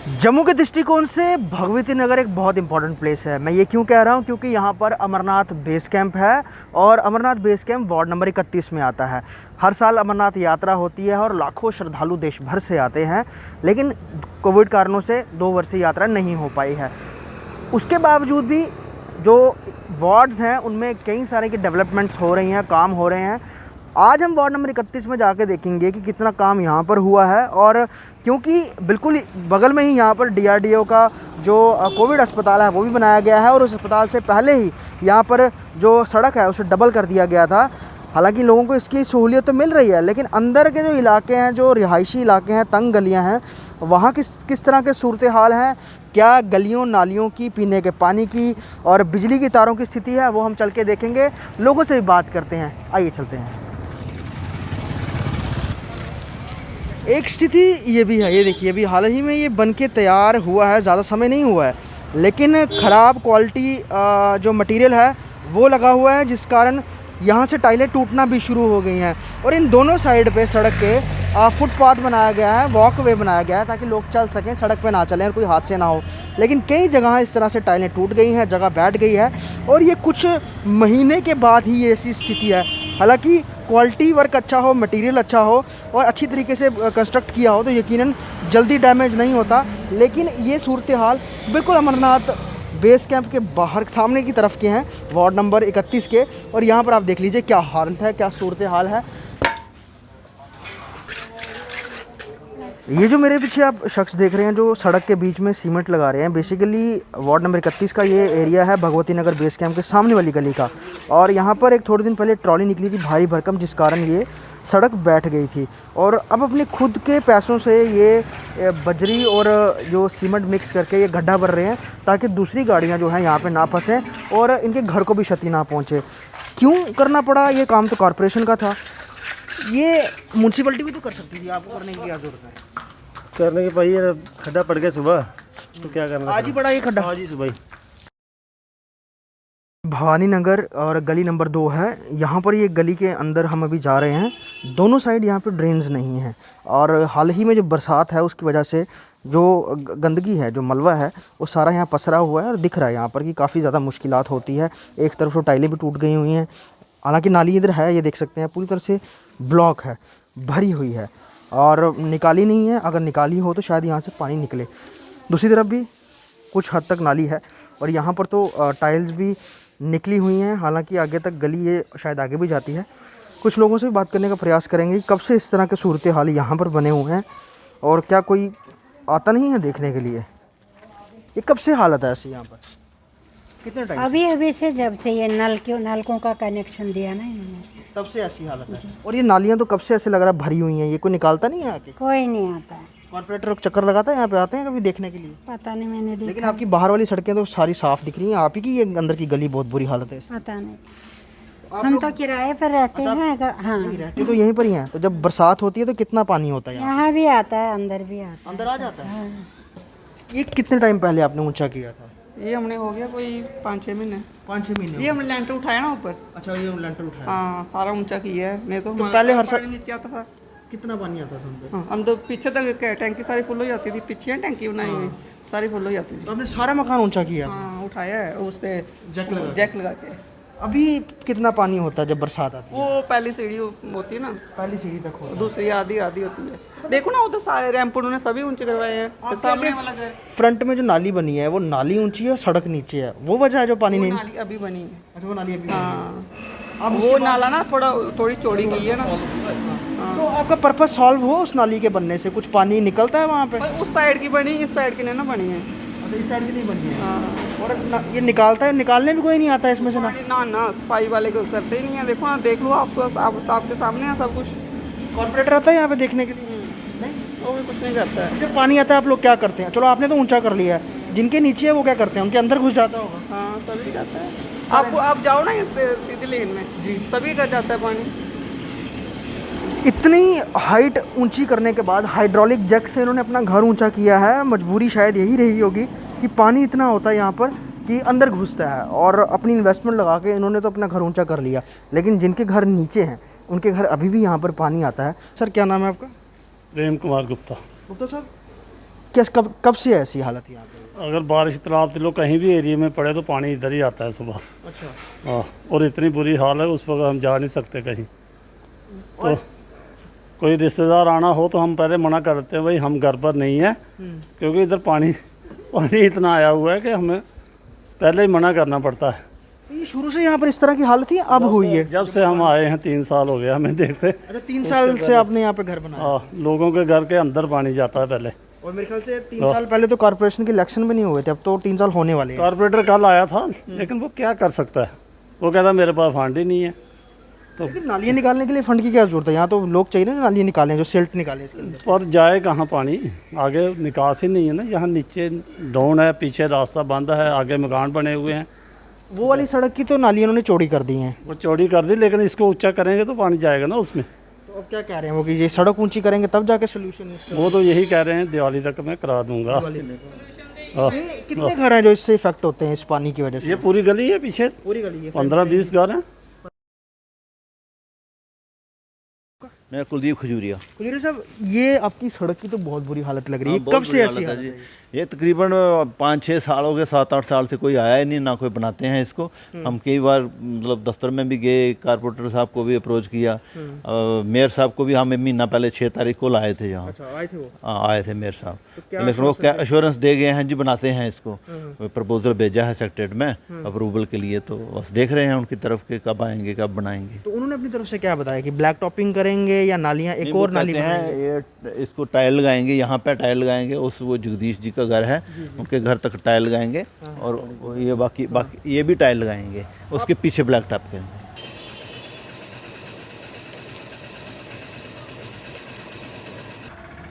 जम्मू के दृष्टिकोण से भगवती नगर एक बहुत इंपॉर्टेंट प्लेस है। मैं ये क्यों कह रहा हूँ, क्योंकि यहाँ पर अमरनाथ बेस कैंप है और Amarnath base camp ward number 31 में आता है। हर साल अमरनाथ यात्रा होती है और लाखों श्रद्धालु देश भर से आते हैं, लेकिन कोविड कारणों से 2 वर्ष से यात्रा नहीं हो पाई है। उसके बावजूद भी जो वार्ड्स हैं उनमें कई सारे की डेवलपमेंट्स हो रही हैं, काम हो रहे हैं। आज हम वार्ड नंबर 31 में जाके देखेंगे कि कितना काम यहाँ पर हुआ है, और क्योंकि बिल्कुल बगल में ही यहाँ पर DRDO का जो कोविड अस्पताल है वो भी बनाया गया है, और उस अस्पताल से पहले ही यहाँ पर जो सड़क है उसे डबल कर दिया गया था। हालांकि लोगों को इसकी सहूलियत तो मिल रही है, लेकिन अंदर के जो इलाके हैं, जो रिहायशी इलाके हैं, तंग गलियाँ हैं, वहाँ किस तरह के सूरत हाल हैं, क्या गलियों नालियों की, पीने के पानी की और बिजली की तारों की स्थिति है, वो हम चल के देखेंगे। लोगों से भी बात करते हैं, आइए चलते हैं। एक स्थिति ये भी है, ये देखिए, अभी हाल ही में ये बन के तैयार हुआ है, ज़्यादा समय नहीं हुआ है, लेकिन ख़राब क्वालिटी जो मटेरियल है वो लगा हुआ है, जिस कारण यहाँ से टाइलें टूटना भी शुरू हो गई हैं। और इन दोनों साइड पे सड़क के फुटपाथ बनाया गया है, वॉकवे बनाया गया है, ताकि लोग चल सकें, सड़क पे ना चलें और कोई हादसे ना हो। लेकिन कई जगह इस तरह से टाइलें टूट गई हैं, जगह बैठ गई है, और ये कुछ महीने के बाद ही ये ऐसी स्थिति है। हालांकि क्वालिटी वर्क अच्छा हो, मटेरियल अच्छा हो और अच्छी तरीके से कंस्ट्रक्ट किया हो तो यकीनन जल्दी डैमेज नहीं होता। लेकिन ये सूरत हाल बिल्कुल अमरनाथ बेस कैंप के बाहर सामने की तरफ के हैं, वार्ड नंबर 31 के, और यहाँ पर आप देख लीजिए क्या हालत है, क्या सूरत हाल है। ये जो मेरे पीछे आप शख्स देख रहे हैं जो सड़क के बीच में सीमेंट लगा रहे हैं, बेसिकली वार्ड नंबर 31 का ये एरिया है भगवती नगर बेस कैंप के सामने वाली गली का। और यहाँ पर एक थोड़े दिन पहले ट्रॉली निकली थी भारी भरकम, जिस कारण ये सड़क बैठ गई थी, और अब अपने खुद के पैसों से ये बजरी और जो सीमेंट मिक्स करके ये गड्ढा भर रहे हैं, ताकि दूसरी गाड़ियाँ जो हैं यहाँ पर ना फंसें और इनके घर को भी क्षति ना पहुँचे। क्यों करना पड़ा ये काम? तो कॉरपोरेशन का था, ये म्यूनसिपलिटी भी तो कर सकती थी, आपको करने की क्या जरूरत है? करने के भाई यार खड्डा पड़ गया सुबह, तो क्या करना, आज ही पड़ा ये खड्डा? आज ही सुबह ही। भवानी नगर और गली नंबर 2 है, यहाँ पर ये गली के अंदर हम अभी जा रहे हैं। दोनों साइड यहाँ पे ड्रेन्स नहीं हैं, और हाल ही में जो बरसात है उसकी वजह से जो गंदगी है, जो मलबा है, वो सारा यहाँ पसरा हुआ है, और दिख रहा है यहाँ पर कि काफ़ी ज़्यादा मुश्किलात होती है। एक तरफ तो टाइलें भी टूट गई हुई हैं, हालांकि नाली इधर है, ये देख सकते हैं, पूरी तरह से ब्लॉक है, भरी हुई है और निकाली नहीं है। अगर निकाली हो तो शायद यहाँ से पानी निकले। दूसरी तरफ भी कुछ हद तक नाली है, और यहाँ पर तो टाइल्स भी निकली हुई हैं। हालांकि आगे तक गली ये शायद आगे भी जाती है। कुछ लोगों से भी बात करने का प्रयास करेंगे, कब से इस तरह के सूरत हाल यहाँ पर बने हुए हैं, और क्या कोई आता नहीं है देखने के लिए? ये कब से हालत है ऐसी यहाँ पर? कितने टाइम? अभी से, जब से ये नलकों का कनेक्शन दिया ना इन्होंने, तब से ऐसी हालत है। और ये नालियाँ तो कब से ऐसे लग रहा है भरी हुई हैं, ये कोई निकालता नहीं है आके? कोई नहीं आता है। कॉर्पोरेटर चक्कर लगाता है यहाँ पे, आते हैं कभी देखने के लिए? पता नहीं, मैंने देखा। लेकिन आपकी बाहर वाली सड़कें तो सारी साफ दिख रही हैं, आप ही की ये अंदर की गली बहुत बुरी हालत है। पता नहीं, हम तो किराए पर रहते हैं। हाँ, रहते तो यहीं पर ही हैं, तो जब बरसात होती है तो कितना पानी होता है यहाँ भी आता है, अंदर भी आता है। अंदर आ जाता है। ये कितने टाइम पहले आपने ऊंचा किया था? ये हमने हो गया कोई 5-6 महीने। 5-6 महीने? ये हमने लेंटर उठाया ना ऊपर। अच्छा, ये लेंटर उठाया। हाँ, सारा ऊंचा किया है, नहीं तो पहले हर साल नीचे आता था। कितना पानी आता था उनपे? हाँ, हम तो पीछे तक टैंकी सारी फुल हो जाती थी, पीछे है टैंकी बनाई हुई, सारी फुल हो जाती थी। तो आपने सारा मकान ऊंचा किया? हाँ, उठाया है उससे जैक लगा के। अभी कितना पानी होता है जब बरसात आती है? वो पहली सीढ़ी होती है ना, पहली सीढ़ी तक होता है। दूसरी आधी होती है। देखो ना, उधर सारे रैंप उन्होंने सभी ऊंचे करवाए हैं। सामने वाला घर, फ्रंट में जो नाली बनी है वो नाली ऊंची है, सड़क नीचे है, वो वजह है जो पानी नहीं? नाली अभी बनी है। अच्छा, वो नाली अभी? हाँ, अब वो नाला ना थोड़ी चौड़ी की है ना, तो आपका पर्पस सॉल्व हो उस नाली के बनने से? कुछ पानी निकलता है वहाँ पे? उस साइड की बनी, इस साइड की नहीं ना बनी है। अच्छा, इस साइड की नहीं बनी है। हाँ, और ये निकालता है, निकालने भी कोई नहीं आता है इसमें से? ना सफाई वाले को करते ही नहीं है। देखो ना, देख लो आपके सामने है सब कुछ। कॉर्पोरेटर आता है यहाँ पे देखने के लिए? नहीं, वो भी कुछ नहीं करता है। जब पानी आता है आप लोग क्या करते हैं? चलो, आपने तो ऊंचा कर लिया है, जिनके नीचे है वो क्या करते हैं? उनके अंदर घुस जाता होगा? हाँ, सभी जाता है। आप जाओ ना इस सीधी लेन में जी, सभी कर जाता है पानी। इतनी हाइट ऊंची करने के बाद हाइड्रोलिक जैक से इन्होंने अपना घर ऊंचा किया है। मजबूरी शायद यही रही होगी कि पानी इतना होता है यहाँ पर कि अंदर घुसता है, और अपनी इन्वेस्टमेंट लगा के इन्होंने तो अपना घर ऊंचा कर लिया। लेकिन जिनके घर नीचे हैं उनके घर अभी भी यहाँ पर पानी आता है। सर, क्या नाम है आपका? प्रेम कुमार गुप्ता। गुप्ता साहब, कब से ऐसी हालत यहाँ पे? अगर बारिश तालाब तिलो कहीं भी एरिया में पड़े तो पानी इधर ही आता है सुबह। अच्छा। हाँ, और इतनी बुरी हाल है उस पर हम जा नहीं सकते कहीं। तो कोई रिश्तेदार आना हो तो हम पहले मना कर देते हैं, भाई हम घर पर नहीं है, क्योंकि इधर पानी इतना आया हुआ है कि हमें पहले ही मना करना पड़ता है। ये शुरू से यहाँ पर इस तरह की हालत थी, अब हुई है? जब से हम आए हैं 3 साल हो गया हमें देखते। अच्छा, 3 साल से आपने यहाँ पे घर बनाया? हाँ, लोगों के घर के अंदर पानी जाता है पहले। और मेरे ख्याल से 3 साल पहले तो कॉर्पोरेशन के इलेक्शन भी नहीं हुए थे, अब तो 3 साल होने वाले हैं। कारपोरेटर कल आया था, लेकिन वो क्या कर सकता है, वो कहता मेरे पास फंड ही नहीं है। तो लेकिन नालियाँ निकालने के लिए फंड की क्या जरूरत है? यहाँ तो लोग चाहिए ना नालियाँ निकालें, जो सिल्ट निकालें इसके अंदर। पर जाए कहाँ पानी, आगे निकास ही नहीं है ना। यहाँ नीचे डाउन है, पीछे रास्ता बंद है, आगे मकान बने हुए हैं। वो वाली सड़क की तो नालियाँ उन्होंने चौड़ी कर दी हैं। वो चौड़ी कर दी, लेकिन इसको ऊंचा करेंगे तो पानी जाएगा ना उसमें। तो अब क्या कह रहे हैं वो कि ये सड़क ऊंची करेंगे तब जाके सोल्यूशन है? वो तो यही कह रहे हैं दिवाली तक मैं करा दूंगा। हाँ, कितने घर हैं जो इससे इफेक्ट होते हैं इस पानी की वजह से? ये पूरी गली है, पीछे पूरी गली है? 15-20 घर हैं। मैं कुलदीप खजूरिया। कुलदीप साहब, ये आपकी सड़क की तो बहुत बुरी हालत लग रही है, हाँ, बहुत कब से बुरी ऐसी हालत है हालत जी। है? ये तकरीबन 5-6 साल हो गए, 7-8 साल से कोई आया ही नहीं, ना कोई बनाते हैं इसको। हम कई बार मतलब दफ्तर में भी गए, कारपोरेटर साहब को भी अप्रोच किया, मेयर साहब को भी हम महीना पहले 6 तारीख को लाए थे यहाँ। अच्छा, आए थे वो? हाँ, आए थे मेयर साहब, लेकिन वो क्या एश्योरेंस दे गए हैं जी बनाते हैं इसको। प्रपोजल भेजा है सेक्रेटरीट में अप्रूवल के लिए, तो बस देख रहे हैं उनकी तरफ के कब आएंगे कब बनाएंगे। तो उन्होंने अपनी तरफ से क्या बताया कि ब्लैक टॉपिंग करेंगे या नालियाँ एक और नाली हैं, ये इसको टाइल लगाएंगे, यहाँ पे टाइल लगाएंगे, उस वो जगदीश जी का घर है उनके घर तक टाइल लगाएंगे, और ये बाकी ये भी टाइल लगाएंगे, उसके पीछे ब्लैक टॉप करेंगे।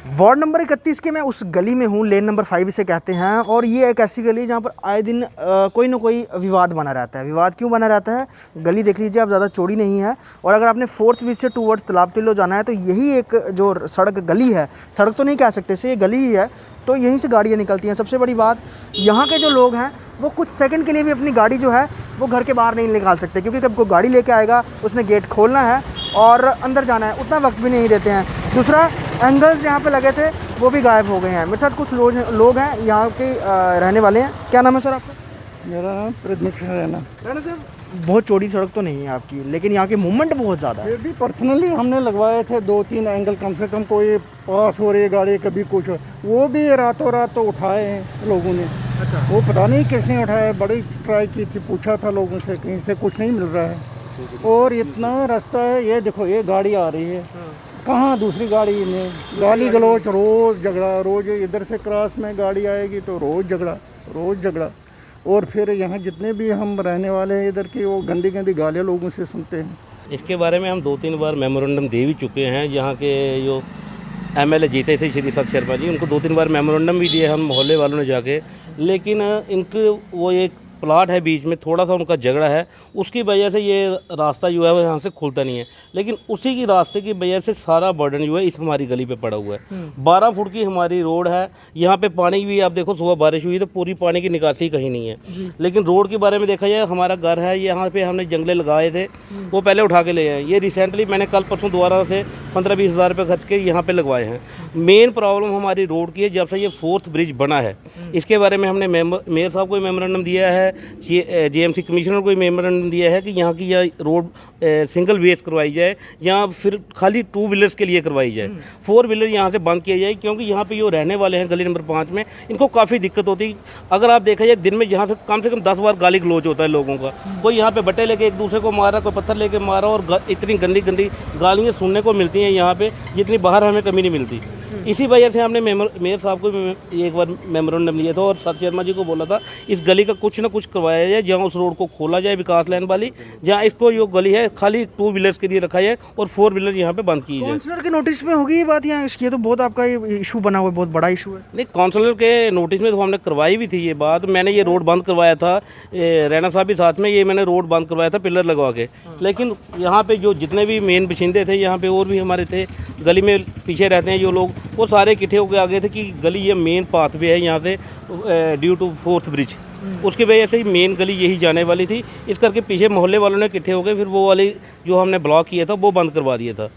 वार्ड नंबर 31 के मैं उस गली में हूँ, लेन नंबर 5 इसे कहते हैं, और ये एक ऐसी गली है जहाँ पर आए दिन कोई ना कोई विवाद बना रहता है। विवाद क्यों बना रहता है? गली देख लीजिए आप, ज़्यादा चौड़ी नहीं है, और अगर आपने 4th ब्रिज से टूवर्ड्स तालाब तिल्लो जाना है तो यही एक जो सड़क गली है, सड़क तो नहीं कह सकते इसे, ये गली ही है, तो यहीं से गाड़ियाँ निकलती हैं। सबसे बड़ी बात, यहाँ के जो लोग हैं वो कुछ सेकंड के लिए भी अपनी गाड़ी जो है वो घर के बाहर नहीं निकाल सकते, क्योंकि जब कोई गाड़ी लेके आएगा उसने गेट खोलना है और अंदर जाना है, उतना वक्त भी नहीं देते हैं। दूसरा, एंगल्स यहाँ पे लगे थे वो भी गायब हो गए हैं। मेरे साथ कुछ लोग हैं यहाँ के रहने वाले हैं। क्या नाम है सर आपका? मेरा नाम प्रदीप रैना। रैना साहब, बहुत चौड़ी सड़क तो नहीं है आपकी, लेकिन यहाँ की मूवमेंट बहुत ज़्यादा है। ये भी पर्सनली हमने लगवाए थे 2-3 एंगल, कम से कम कोई पास हो रही गाड़ी, कभी कुछ, वो भी रातों रात तो उठाए हैं लोगों ने। अच्छा। वो पता नहीं किसने उठाया, बड़ी ट्राई की थी, पूछा था लोगों से, कहीं से कुछ नहीं मिल रहा है। और इतना रास्ता है, ये देखो ये गाड़ी आ रही है, कहाँ दूसरी गाड़ी में गाली गलोच, रोज़ झगड़ा, रोज़ इधर से क्रॉस में गाड़ी आएगी तो रोज़ झगड़ा। और फिर यहाँ जितने भी हम रहने वाले हैं इधर के, वो गंदी गंदी गालियाँ लोगों से सुनते हैं। इसके बारे में हम 2-3 बार मेमोरेंडम दे भी चुके हैं। यहाँ के जो एमएलए जीते थे श्री सत शर्मा जी, उनको 2-3 बार मेमोरेंडम भी दिए हम मोहल्ले वालों ने जाके, लेकिन इनके वो एक प्लाट है बीच में, थोड़ा सा उनका झगड़ा है, उसकी वजह से ये रास्ता जो है वो यहाँ से खुलता नहीं है। लेकिन उसी की रास्ते की वजह से सारा बर्डन जो है इस हमारी गली पे पड़ा हुआ है। 12 फुट की हमारी रोड है, यहाँ पे पानी भी आप देखो, सुबह बारिश हुई तो पूरी पानी की निकासी कहीं नहीं है। लेकिन रोड के बारे में देखा जाए, हमारा घर है यहाँ पे, हमने जंगले लगाए थे, वो पहले उठा के ले आए। ये रिसेंटली मैंने कल परसों दोबारा से 15-20 हज़ार रुपये खर्च के यहाँ पे लगवाए हैं। मेन प्रॉब्लम हमारी रोड की है, जब से ये 4th ब्रिज बना है, इसके बारे में हमने मेयर साहब को मेमोरेंडम दिया है, जेएमसी कमिश्नर को मेमोरेंडम दिया है कि यहाँ की यह रोड सिंगल वेज करवाई जाए, या फिर खाली 2 व्हीलर्स के लिए करवाई जाए, 4 व्हीलर यहाँ से बंद किया जाए, क्योंकि यहाँ पे जो रहने वाले हैं गली नंबर 5 में, इनको काफ़ी दिक्कत होती। अगर आप देखा जाए दिन में यहाँ से कम 10 बार गाली गलोच होता है लोगों का, कोई यहाँ पे बट्टे लेके एक दूसरे को मारा, कोई पत्थर लेके मारा, और इतनी गंदी गालियाँ सुनने को मिलती हैं यहाँ पे, जितनी बाहर हमें कमी नहीं मिलती। इसी वजह से हमने मेयर साहब को एक बार मेमोरेंडम लिया था, और सत शर्मा जी को बोला था इस गली का कुछ ना कुछ करवाया जाए, जहाँ उस रोड को खोला जाए विकास लाइन वाली, जहाँ इसको जो गली है खाली 2 व्हीलर्स के लिए रखा जाए और 4 व्हीलर यहाँ पे बंद की जाए। काउंसलर के नोटिस में होगी ये बात? यहाँ ये तो बहुत आपका इशू बना हुआ है, बहुत बड़ा इशू है। नहीं, काउंसलर के नोटिस में तो हमने करवाई भी थी ये बात। मैंने ये रोड बंद करवाया था, रैना साहब भी साथ में, ये मैंने रोड बंद करवाया था पिलर लगवा के। लेकिन यहाँ पे जो जितने भी मेन बशिंदे थे यहाँ पे, और भी हमारे थे गली में पीछे रहते हैं जो लोग, वो सारे इकट्ठे होकर आ गए थे कि गली ये मेन पाथ वे है यहाँ से ड्यू टू 4th ब्रिज। उसकी वजह से ही मेन गली यही जाने वाली थी, इस करके पीछे मोहल्ले वालों ने इकट्ठे हो गए, फिर वो वाली जो हमने ब्लॉक किया था वो बंद करवा दिया था।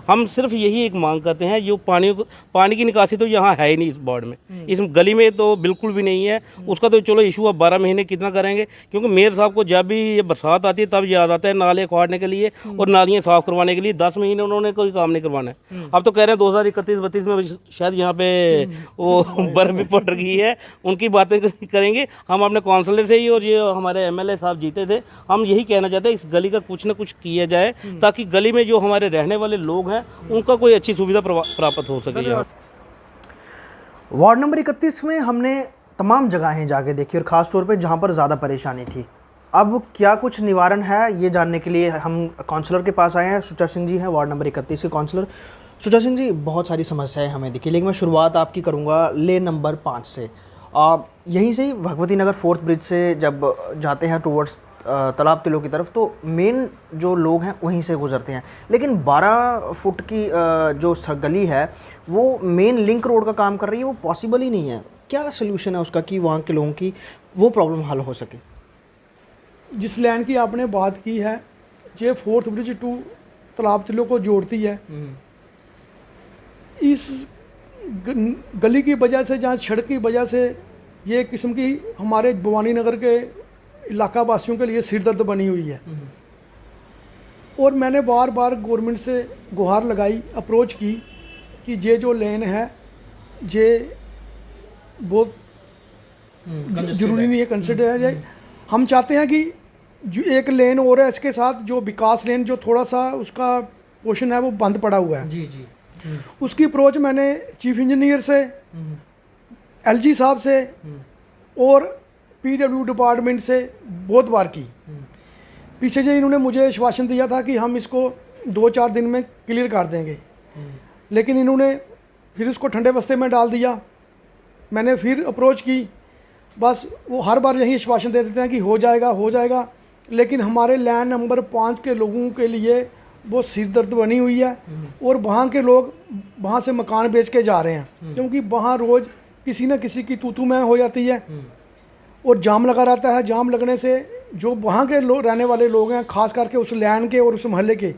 हम सिर्फ यही एक मांग करते हैं, जो पानी की निकासी तो यहाँ है ही नहीं इस वार्ड में, इस गली में तो बिल्कुल भी नहीं है। उसका तो चलो इशू अब 12 महीने कितना करेंगे, क्योंकि मेयर साहब को जब भी ये बरसात आती है तब याद आता है नाले खोदने के लिए और नालियाँ साफ़ करवाने के लिए। 10 महीने उन्होंने कोई काम नहीं करवाना है। अब तो कह रहे हैं 2031-32 में शायद यहाँ पे वो बर्फ भी पड़ रही है, उनकी बातें करेंगे हम अपने काउंसलर से ही। और ये हमारे MLA साहब जीते थे, हम यही कहना चाहते हैं इस गली का कुछ ना कुछ किया जाए, ताकि गली में जो हमारे रहने वाले लोग हैं उनका कोई अच्छी सुविधा प्राप्त हो सके। यहाँ वार्ड नंबर 31 में हमने तमाम जगहें जाके देखी और ख़ास तौर पे जहाँ पर ज़्यादा परेशानी थी। अब क्या कुछ निवारण है ये जानने के लिए हम काउंसलर के पास आए हैं। सुचा सिंह जी हैं, वार्ड नंबर 31 के काउंसलर। सुचा सिंह जी, बहुत सारी समस्याएं हमें दिखी, लेकिन मैं शुरुआत आपकी करूंगा लेन नंबर 5 से। यहीं से ही भगवती नगर 4th ब्रिज से जब जाते हैं टूवर्ड्स तालाब तिलों की तरफ, तो मेन जो लोग हैं वहीं से गुजरते हैं, लेकिन 12 फुट की जो गली है वो मेन लिंक रोड का काम कर रही है, वो पॉसिबल ही नहीं है। क्या सोल्यूशन है उसका कि वहाँ के लोगों की वो प्रॉब्लम हल हो सके? जिस लाइन की आपने बात की है, ये 4th ब्रिज टू तालाब तिलों को जोड़ती है। इस गली की वजह से, जहाँ सड़क की वजह से ये किस्म की हमारे भवानी नगर के इलाका वासियों के लिए सिरदर्द बनी हुई है। और मैंने बार बार गवर्नमेंट से गुहार लगाई, अप्रोच की कि ये जो लेन है ये बहुत ज़रूरी नहीं है, कंसिडर है। हम चाहते हैं कि जो एक लेन और है, इसके साथ जो विकास लेन जो थोड़ा सा उसका पोर्शन है वो बंद पड़ा हुआ है। जी जी। उसकी अप्रोच मैंने चीफ इंजीनियर से, LG साहब से और PW डिपार्टमेंट से बहुत बार की। पीछे जो इन्होंने मुझे आश्वासन दिया था कि हम इसको 2-4 दिन में क्लियर कर देंगे, लेकिन इन्होंने फिर उसको ठंडे बस्ते में डाल दिया। मैंने फिर अप्रोच की, बस वो हर बार यही आश्वासन दे देते हैं कि हो जाएगा हो जाएगा, लेकिन हमारे लाइन नंबर 5 के लोगों के लिए वो सिरदर्द बनी हुई है। और वहाँ के लोग वहाँ से मकान बेच के जा रहे हैं, क्योंकि वहाँ रोज़ किसी न किसी की तू मैं हो जाती है और जाम लगा रहता है। जाम लगने से जो वहाँ के रहने वाले लोग हैं, खास करके उस लाइन के और उस मोहल्ले के,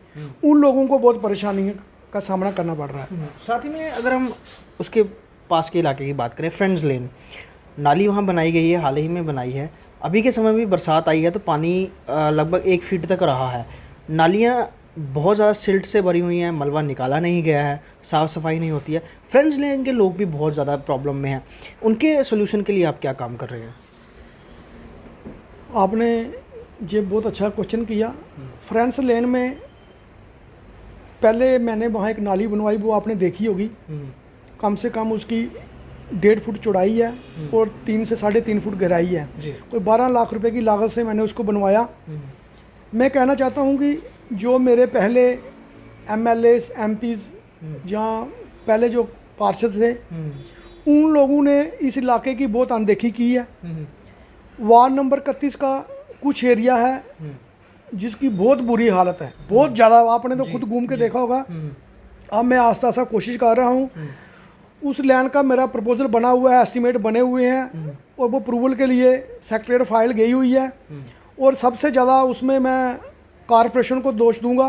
उन लोगों को बहुत परेशानी का सामना करना पड़ रहा है। साथ ही में अगर हम उसके पास के इलाके की बात करें, फ्रेंड्स लेन, नाली वहाँ बनाई गई है, हाल ही में बनाई है। अभी के समय में भी बरसात आई है तो पानी लगभग 1 फीट तक रहा है। नालियाँ बहुत ज़्यादा सिल्ट से भरी हुई हैं, मलबा निकाला नहीं गया है, साफ़ सफाई नहीं होती है। फ्रेंड्स लेन के लोग भी बहुत ज़्यादा प्रॉब्लम में हैं, उनके सोल्यूशन के लिए आप क्या काम कर रहे हैं? आपने ये बहुत अच्छा क्वेश्चन किया। फ्रेंड्स लेन में पहले मैंने वहाँ एक नाली बनवाई, वो आपने देखी होगी। कम से कम उसकी 1.5 फुट चौड़ाई है और 3 से 3.5 फुट गहराई है। कोई 12 लाख रुपए की लागत से मैंने उसको बनवाया। मैं कहना चाहता हूँ कि जो मेरे पहले MLAs MPs जहाँ पहले जो पार्षद थे, उन लोगों ने इस इलाके की बहुत अनदेखी की है। वार्ड नंबर 31 का कुछ एरिया है जिसकी बहुत बुरी हालत है, बहुत ज़्यादा। आपने तो खुद घूम के देखा होगा। अब मैं आस्ता आस्ता कोशिश कर रहा हूँ। उस लैंड का मेरा प्रपोजल बना हुआ है, एस्टीमेट बने हुए हैं और वो अप्रूवल के लिए सेक्रेटरीट फाइल गई हुई है। और सबसे ज़्यादा उसमें मैं कॉरपोरेशन को दोष दूंगा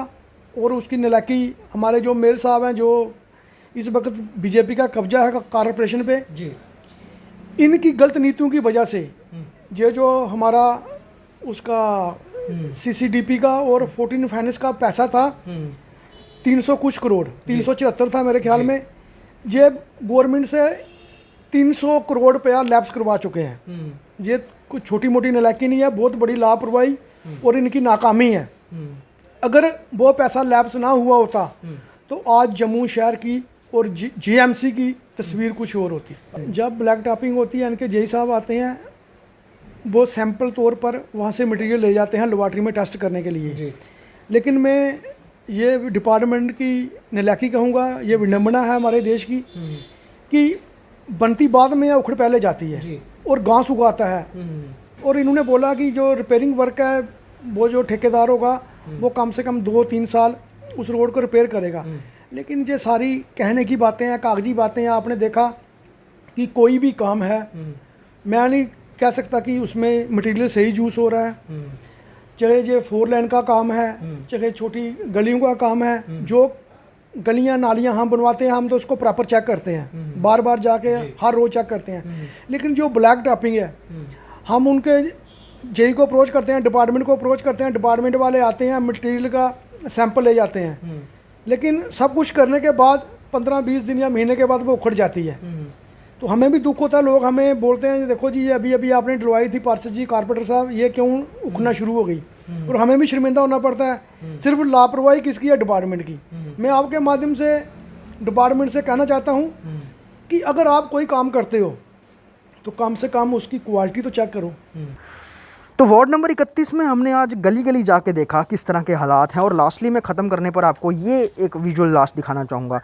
और उसकी नलायकी हमारे जो मेयर साहब हैं, जो इस वक्त बीजेपी का कब्जा है कॉरपोरेशन पे, इनकी गलत नीतियों की वजह से ये जो हमारा उसका CCDP का और 14 फाइनेंस का पैसा था 300 कुछ करोड़, 374 था मेरे ख्याल में, ये गवर्नमेंट से 300 करोड़ रुपया लैप्स करवा चुके हैं। ये कुछ छोटी मोटी नलायकी नहीं है, बहुत बड़ी लापरवाही और इनकी नाकामी है। अगर वो पैसा लैप्स ना हुआ होता तो आज जम्मू शहर की और GMC की तस्वीर कुछ और होती। जब ब्लैक टॉपिंग होती है, इनके JI साहब आते हैं, वो सैंपल तौर पर वहाँ से मटेरियल ले जाते हैं लेबॉर्ट्री में टेस्ट करने के लिए। लेकिन मैं ये डिपार्टमेंट की नलायकी कहूँगा, ये विडम्बना है हमारे देश की कि बनती बाद में या उखड़ पहले जाती है और घास उगाता है। और इन्होंने बोला कि जो रिपेयरिंग वर्क है वो जो ठेकेदार होगा वो कम से कम 2-3 साल उस रोड को रिपेयर करेगा। लेकिन ये सारी कहने की बातें हैं, कागजी बातें हैं। आपने देखा कि कोई भी काम है, मैं नहीं कह सकता कि उसमें मटेरियल सही यूज़ हो रहा है, चाहे ये 4 लेन का काम है, चाहे छोटी गलियों का काम है। जो गलियां नालियां हम बनवाते हैं, हम तो उसको प्रॉपर चेक करते हैं, बार बार जाके हर रोज़ चेक करते हैं। लेकिन जो ब्लैक टॉपिंग है, हम उनके जेई को अप्रोच करते हैं, डिपार्टमेंट को अप्रोच करते हैं, डिपार्टमेंट वाले आते हैं, मटेरियल का सैंपल ले जाते हैं, लेकिन सब कुछ करने के बाद 15-20 दिन या महीने के बाद वो उखड़ जाती है। तो हमें भी दुख होता है, लोग हमें बोलते हैं देखो जी ये अभी अभी आपने डलवाई थी पार्षद जी, कारपोरेटर साहब, ये क्यों उखड़ना शुरू हो गई। और हमें भी शर्मिंदा होना पड़ता है। सिर्फ लापरवाही किसकी है? डिपार्टमेंट की। मैं आपके माध्यम से डिपार्टमेंट से कहना चाहता हूँ कि अगर आप कोई काम करते हो तो कम से कम उसकी क्वालिटी तो चेक करो। तो वार्ड नंबर 31 में हमने आज गली गली जाके देखा किस तरह के हालात हैं। और लास्टली मैं ख़त्म करने पर आपको ये एक विजुअल लास्ट दिखाना चाहूँगा।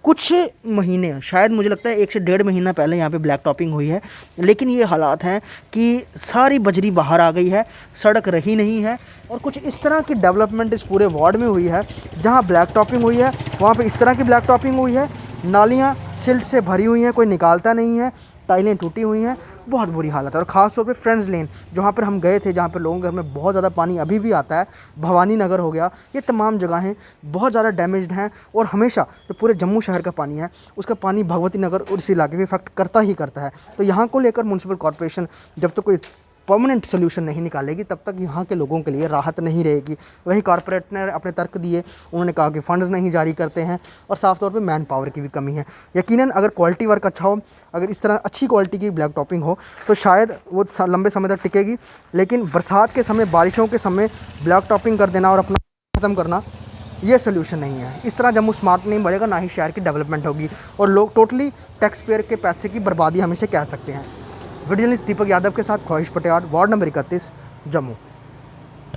कुछ महीने, शायद मुझे लगता है 1 से 1.5 महीना पहले यहाँ पे ब्लैक टॉपिंग हुई है, लेकिन ये हालात हैं कि सारी बजरी बाहर आ गई है, सड़क रही नहीं है। और कुछ इस तरह की डेवलपमेंट इस पूरे वार्ड में हुई है। जहाँ ब्लैक टॉपिंग हुई है वहाँ पे इस तरह की ब्लैक टॉपिंग हुई है, नालियाँ सिल्ट से भरी हुई हैं, कोई निकालता नहीं है, टाइलें टूटी हुई हैं, बहुत बुरी हालत है। और ख़ास तौर पे फ्रेंड्स लेन जहाँ पर हम गए थे, जहाँ पर लोगों के घर में बहुत ज़्यादा पानी अभी भी आता है, भवानी नगर हो गया, ये तमाम जगहें बहुत ज़्यादा डैमेज्ड हैं। और हमेशा जो पूरे जम्मू शहर का पानी है, उसका पानी भगवती नगर और इस इलाके में इफेक्ट करता ही करता है। तो यहाँ को लेकर म्यूनसिपल कॉर्पोरेशन जब तक कोई परमानेंट सोल्यूशन नहीं निकालेगी, तब तक यहाँ के लोगों के लिए राहत नहीं रहेगी। वही कॉर्पोरेट ने अपने तर्क दिए, उन्होंने कहा कि फंड्स नहीं जारी करते हैं और साफ़ तौर पे मैन पावर की भी कमी है। यकीनन अगर क्वालिटी वर्क अच्छा हो, अगर इस तरह अच्छी क्वालिटी की ब्लैक टॉपिंग हो, तो शायद वो लंबे समय तक टिकेगी। लेकिन बरसात के समय, बारिशों के समय ब्लैक टॉपिंग कर देना और अपना ख़त्म करना, ये सोल्यूशन नहीं है। इस तरह जम्मू स्मार्ट नहीं बढ़ेगा, ना ही शहर की डेवलपमेंट होगी और लोग टोटली टैक्स पेयर के पैसे की बर्बादी हम इसे कह सकते हैं। वीडियो जर्नलिस्ट दीपक यादव के साथ ख्वाहिश पटियाल, वार्ड नंबर 31, जम्मू।